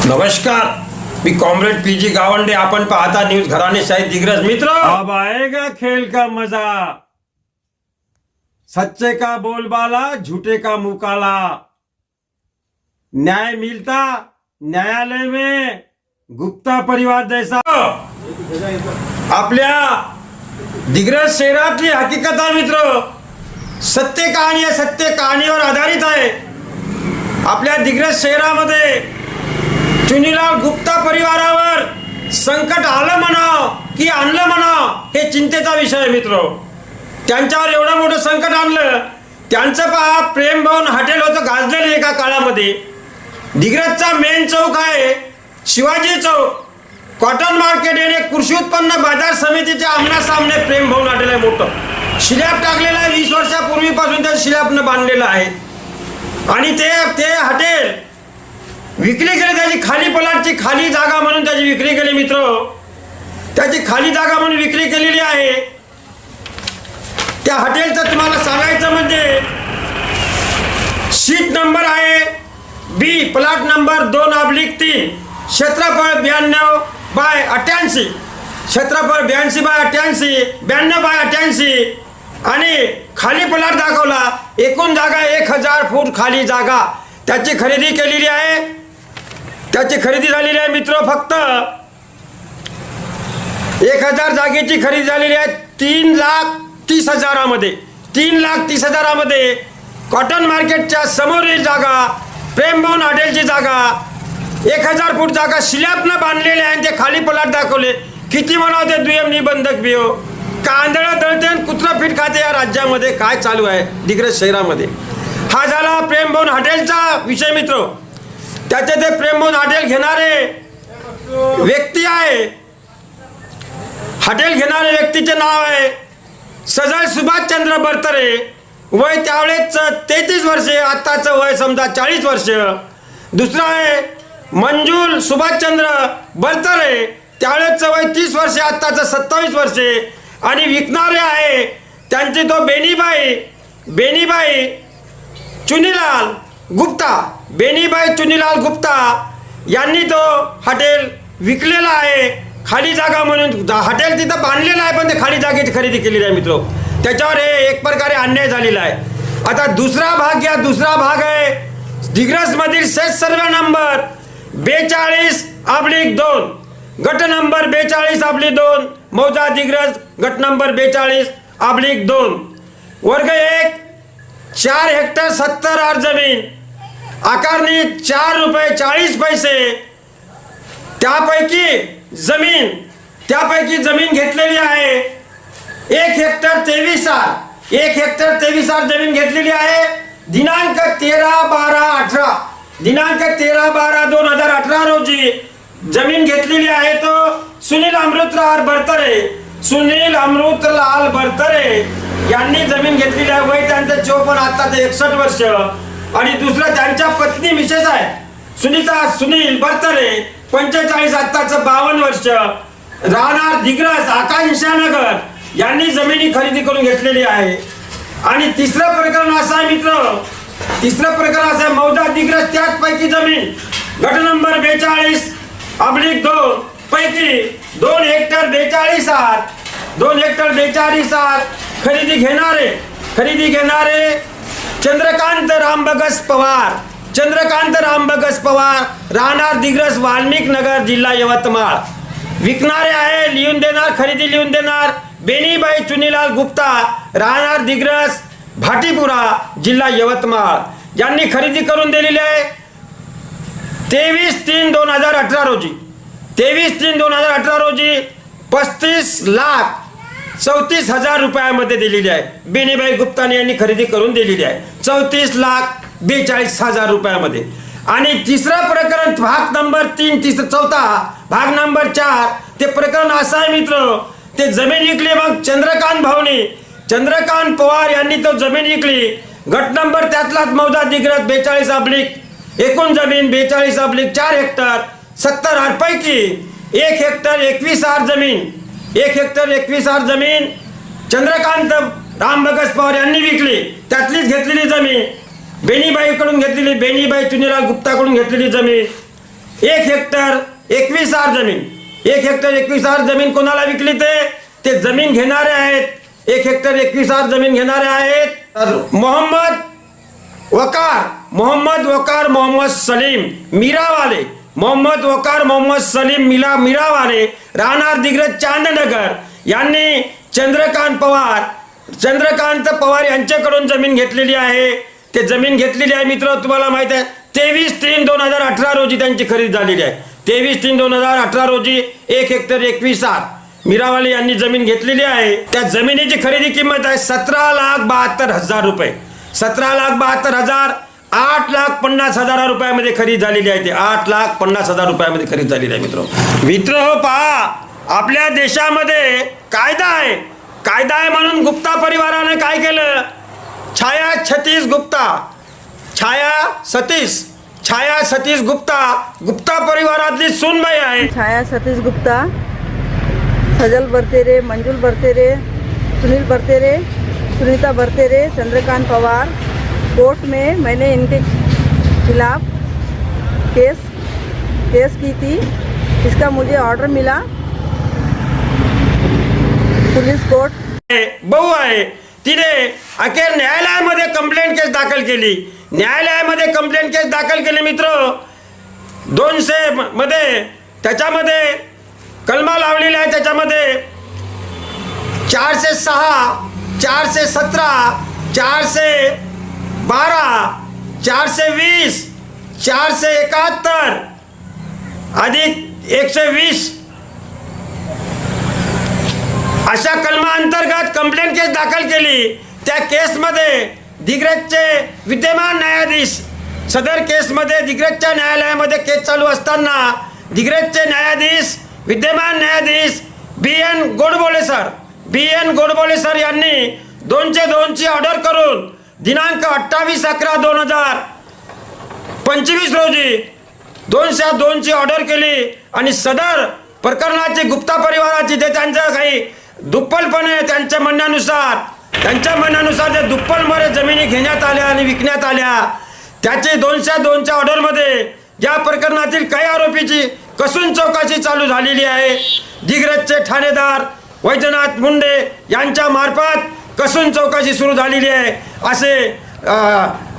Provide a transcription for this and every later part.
नमस्कार, मी comrade PG Gawande. आपण पाहता न्यूज घराणेशाही दिग्रस. मित्र, अब आएगा खेल का मजा, सच्चे का बोलबाला, झूठे का मुकाला. न्याय मिलता न्यायालय में, गुप्ता परिवार जैसा. आपल्या दिग्रस शहरातली हकीकत आहे मित्र. सत्य कहाणी आहे, सत्य कहाणीवर आधारित आहे. आपल्या दिग्रस शहरामध्ये चुनीलाल गुप्ता परिवारावर संकट आलं म्हणा की आणलं म्हणा, हे चिंतेचा विषय आहे मित्र. त्यांच्यावर एवढं मोठं संकट आणलं. त्यांचं पहा, प्रेमभवन हॉटेल होतं गाजलेलं एका काळामध्ये. दिग्रसचा मेन चौक आहे शिवाजी चौक. कॉटन मार्केट आणि कृषी उत्पन्न बाजार समितीच्या आमनासामने प्रेमभवन हॉटेल आहे. मोठं शिलाप टाकलेलं आहे. 20 वर्षापूर्वीपासून त्या शिलापनं बांधलेलं आहे. आणि ते हॉटेल विक्री केली. त्याची खाली प्लॉटची खाली जागा म्हणून त्याची विक्री केली मित्र. त्याची खाली जागा म्हणून विक्री केलेली आहे. त्या हॉटेलचं तुम्हाला सांगायचं म्हणजे शीट नंबर आहे बी, प्लॉट नंबर 2/3, क्षेत्रफळ 92/88, क्षेत्रफळ 82/88, 92/88. आणि खाली प्लॉट दाखवला. एकूण जागा 1000 फूट खाली जागा. त्याची खरेदी केलेली आहे. त्याची खरेदी झालेली आहे मित्र. फक्त 1000 जागेची खरेदी झालेली आहे. 3,30,000मध्ये, 3,30,000मध्ये कॉटन मार्केटच्या समोरील जागा, प्रेमभवन हॉटेलची जागा, 1000 फूट जागा शिलापनं बांधलेले आहे. ते खाली प्लॉट दाखवले. किती म्हणावते दुय्यम निबंधक बिओ. कांदळं दळते आणि कुत्रं पीठ खाते. या राज्यामध्ये काय चालू आहे दिग्रस शहरामध्ये. हा झाला प्रेमभवन हॉटेलचा विषय मित्र. त्याचे ते प्रेमभवन हॉटेल घेणारे व्यक्ती आहे. हॉटेल घेणारे व्यक्तीचे नाव आहे सजल सुभाषचंद्र बरतरे. वय त्यावेळेस 33 वर्षे, आत्ताचं वय समजा 40 वर्ष. दुसरा आहे मंजुल सुभाषचंद्र बरतरे. त्यावेळेसचं वय 30 वर्षे, आत्ताचं 27 वर्षे. आणि विकणारे आहे त्यांची तो बेनीबाई चुनीलाल गुप्ता. बेनीबाई चुनीलाल गुप्ता यांनी तो हॉटेल विकलेला आहे. खाली जागा म्हणून हॉटेल तिथं बांधलेलं आहे, पण ते खाली जागेची खरेदी केलेली आहे मित्र. त्याच्यावर हे एक प्रकारे अन्याय झालेला आहे. आता दुसरा भाग घ्या. दुसरा भाग आहे दिग्रसमधील शेत सर्वे नंबर 42/2, गट नंबर 42/2, मौजा दिग्रस, गट नंबर 42/2, वर्ग 1, 4 हेक्टर 70 आर जमीन, आकारणी ₹4.40. त्यापैकी जमीन घेतलेली आहे 1 हेक्टर 23 आर. 1 हेक्टर 23 आर जमीन घेतलेली आहे. दिनांक 13/12/2018 रोजी जमीन घेतलेली आहे. तो सुनील अमृतलाल बरतरे यांनी जमीन घेतलेली आहे. वय त्यांचं 54, आता ते 61 वर्ष. आणि दुसरं त्यांच्या पत्नी मिसेस आहे सुनीता सुनील बरतरे, 45, आत्ताचं 52 वर्ष. राहणार दिग्रस, आकांक्षानगर. यांनी जमिनी खरेदी करून घेतलेली आहे. आणि तिसरं प्रकरण असं आहे मित्र. तिसरं प्रकरण असं आहे मौजा दिग्रस. त्याच पैकी जमीन गट नंबर 42/2 पैकी 2 हेक्टर 42 आर, 2 हेक्टर 42 आर खरेदी घेणारे चंद्रकांत रामबगस पवार, राहणार दिग्रस, वाल्मिक नगर, जिल्हा यवतमाळ. विकणारे आहे, लिहून देणार, खरेदी लिहून देणार बेनीबाई चुनीलाल गुप्ता, राहणार दिग्रस, भाटीपुरा, जिल्हा यवतमाळ. यांनी खरेदी करून दिलेली आहे 23/3/2018 रोजी. 23/3/2018 रोजी 35,34,000 रुपयामध्ये दिलेली आहे. बेनीबाई गुप्ताने यांनी खरेदी करून दिलेली आहे 34,42,000 रुपयामध्ये. आणि तिसरं प्रकरण भाग नंबर 3, चौथा भाग नंबर 4. ते प्रकरण असं आहे मित्र. ते जमीन विकली. मग चंद्रकांत पवार यांनी तो जमीन विकली. गट नंबर त्यातलाच मौजा दिग्रस 42/, एकूण जमीन 42/4 हेक्टर 70 आर पैकी 1 हेक्टर 21 आर जमीन, 1 हेक्टर 21 आर जमीन चंद्रकांत रामबगस पवार यांनी विकली. त्यातलीच घेतलेली जमीन बेनीबाईकडून घेतलेली, बेनीबाई चुनीलाल गुप्ताकडून घेतलेली जमीन 1 हेक्टर 21,000 जमीन, 1 हेक्टर 21,000 जमीन कोणाला विकली ते जमीन घेणारे आहेत. 1 हेक्टर 21,000 जमीन घेणारे आहेत मोहम्मद वकार मोहम्मद सलीम मीरावाले, मोहम्मद वकार मोहम्मद सलीम मीरावाले राहणार दिग्रज चांदनगर यांनी चंद्रकांत पवार यांच्याकडून जमीन घेतलेली आहे. ते जमीन घेतलेली आहे मित्र, तुम्हाला माहित आहे 23/3/2018 रोजी त्यांची खरेदी झालेली आहे. 23/3/2018 रोजी 1 हेक्टर 21,000 मीरावाले यांनी जमीन घेतलेली आहे. त्या जमिनीची खरेदी किंमत आहे 17,72,000 रुपये. 17,72,000, 8,50,000 रुपयामध्ये खरेदी झालेली आहे. ते 8,50,000 रुपयामध्ये खरेदी झालेली आहे मित्र हो पहा, आपल्या देशामध्ये कायदा आहे म्हणून गुप्ता परिवाराने काय केलं, छाया सतीश गुप्ता परिवारातली सूनबाई आहे. छाया सतीश गुप्ता, सजल बरतेरे, मंजुल बरतेरे, सुनील बरतेरे, सुनीता बरतेरे, चंद्रकांत पवार. कोर्ट में मैंने इनके खिलाफ केस की थी. इसका मुझे ऑर्डर मिला. पुलिस कोर्ट बहु आहे, तिने अखेर न्यायालयामध्ये कंप्लेंट केस दाखल केली मित्र. 200 मध्ये त्याच्यामध्ये कलमा लावलेला आहे. त्याच्यामध्ये 406, 417, 412, 420, 471 अधिक 120 अशा कलमा अंतर्गत कंप्लेंट केस दाखल केली. त्या केसमध्ये दिग्रजचे विद्यमान न्यायाधीश, सदर केसमध्ये दिग्रजच्या न्यायालयामध्ये केस चालू असताना दिग्रजचे विद्यमान न्यायाधीश बी एन गोडबोले सर यांनी 202 ऑर्डर करून दिनांक 28/11/2025 रोजी 202 ऑर्डर केली आणि सदर प्रकरणाची गुप्ता परिवाराची ते त्यांचं काही दुप्पलपणे त्यांच्या म्हणण्यानुसार जे दुप्पलमध्ये जमिनी घेण्यात आल्या आणि विकण्यात आल्या, त्याची 202च्या ऑर्डरमध्ये या प्रकरणातील काही आरोपीची कसून चौकशी चालू झालेली आहे. दिग्रजचे ठाणेदार वैजनाथ मुंडे यांच्या मार्फत कसून चौकशी सुरू झालेली आहे असे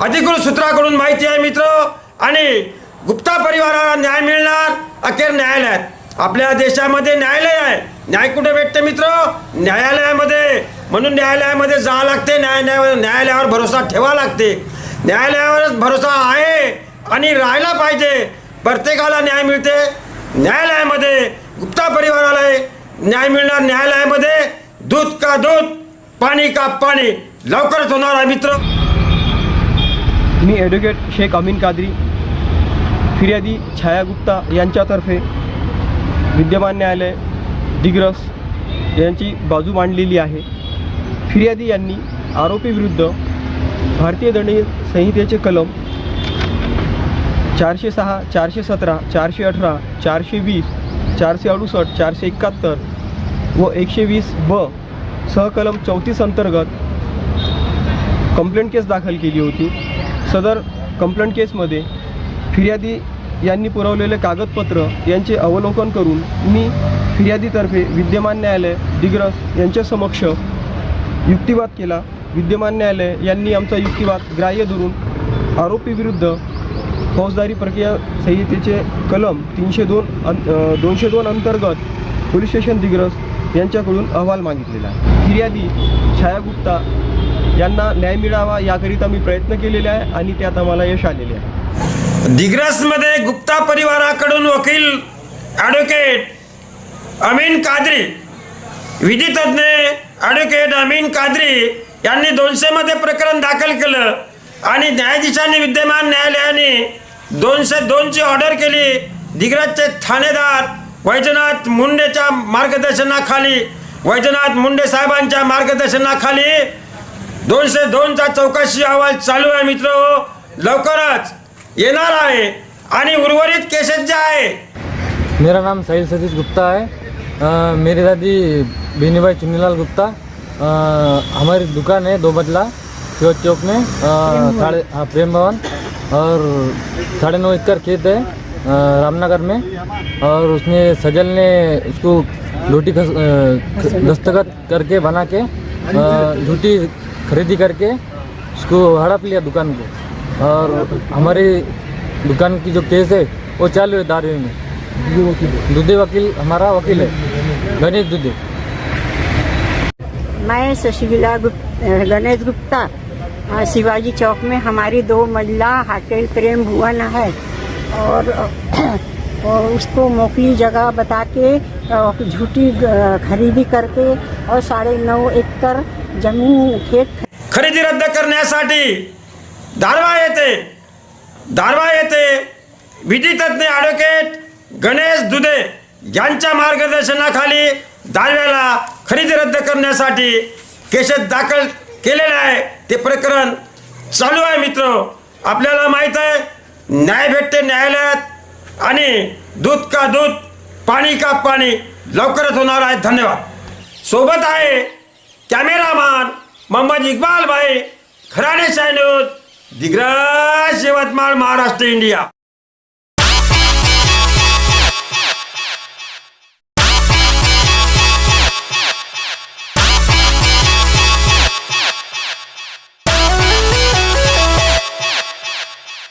अधिकृत सूत्राकडून माहिती आहे मित्र. आणि गुप्ता परिवाराला न्याय मिळणार अखेर न्यायालयात. आपल्या देशामध्ये न्यायालय आहे. न्याय कुठे भेटते मित्र? न्यायालयामध्ये. म्हणून न्यायालयामध्ये जावं लागते, न्यायालयावर भरोसा ठेवा लागते. न्यायालयावरच भरोसा आहे आणि राहायला पाहिजे. प्रत्येकाला न्याय मिळते न्यायालयामध्ये. गुप्ता परिवाराला न्याय मिळणार न्यायालयामध्ये. दूध का दूध, पाणी का पाणी लवकरच होणार आहे मित्र. मी ॲडव्होकेट शेख अमीन कादरी, फिर्यादी छाया गुप्ता यांच्यातर्फे विद्यमान न्यायालय दिग्रस यांची बाजू मांडलेली आहे. फिर्यादी यांनी आरोपीविरुद्ध भारतीय दंड संहितेचे कलम 406, 417, 418, 420, 468, 471 व 120B सहकलम 34 अंतर्गत कंप्लेंट केस दाखल केली होती. सदर कंप्लेंट केसमध्ये फिर्यादी यांनी पुरवलेले कागदपत्र यांचे अवलोकन करून मी फिर्यादीतर्फे विद्यमान न्यायालय दिग्रस यांच्या समक्ष युक्तिवाद केला. विद्यमान न्यायालय यांनी आमचा युक्तिवाद ग्राह्य धरून आरोपीविरुद्ध फौजदारी प्रक्रिया संहितेचे कलम 202 अंतर्गत पोलीस स्टेशन दिग्रस यांच्याकडून अहवाल मागितलेला आहे. फिर्यादी छाया गुप्ता यांना न्याय मिळावा याकरिता मी प्रयत्न केलेले आहे आणि त्यात आम्हाला यश आलेले आहे. दिग्रसमध्ये गुप्ता परिवाराकडून वकील ॲडव्होकेट अमीन कादरी, विधितज्ञ ॲडव्होकेट अमीन कादरी यांनी 200 मध्ये प्रकरण दाखल केलं आणि न्यायाधीशांनी विद्यमान न्यायालयाने 202ची ऑर्डर केली. दिग्रजचे ठाणेदार वैजनाथ मुंडेच्या मार्गदर्शनाखाली, वैजनाथ मुंडे साहेबांच्या मार्गदर्शनाखाली 202चा चौकशी अहवाल चालू आहे मित्र. लवकरच येणार आहे आणि उर्वरित केसेस जे आहे. मेरा नाम साहिल सतीश गुप्ता है. मेरी दादी बेनीबाई चुन्नीलाल गुप्ता. हमारी दुकान है 2 बदला फिरोज चौक में, प्रेम भवन, और 9.5 एकड़ खेत है. रामनगर में, और उसने सजल ने उसको झूठी दस्तखत करके बना के झूठी खरीदी करके उसको हड़प लिया दुकान को। और हमारी दुकान की जो केस है वो चालू है दायरे में। दुधे वकील हमारा वकील है गणेश दुधे। मैं सुशीला गणेश गुप्ता, शिवाजी चौक में हमारी 2 मंजिला होटल प्रेम भुवन है, और उसको मोकली जगह बता के झूठी खरीदी करके और 9.5 एकड़ जमीन खेत खरेदी रद्द करण्यासाठी दारवा येथे विधितज्ञ ॲडव्होकेट गणेश दुधे यांच्या मार्गदर्शनाखाली दारव्याला खरेदी रद्द करण्यासाठी केस दाखल केलेलं आहे। ते प्रकरण चालू आहे मित्र। आपल्याला माहीत आहे न्याय भेटते न्यायालयात, आणि दूध का दूध पाणी का पाणी लवकरच होणार आहे। धन्यवाद। सोबत आहे कॅमेरामॅन मोहम्मद इक्बाल भाई, खराणे न्यूज, दिग्रस यवतमाळ, महाराष्ट्र, इंडिया।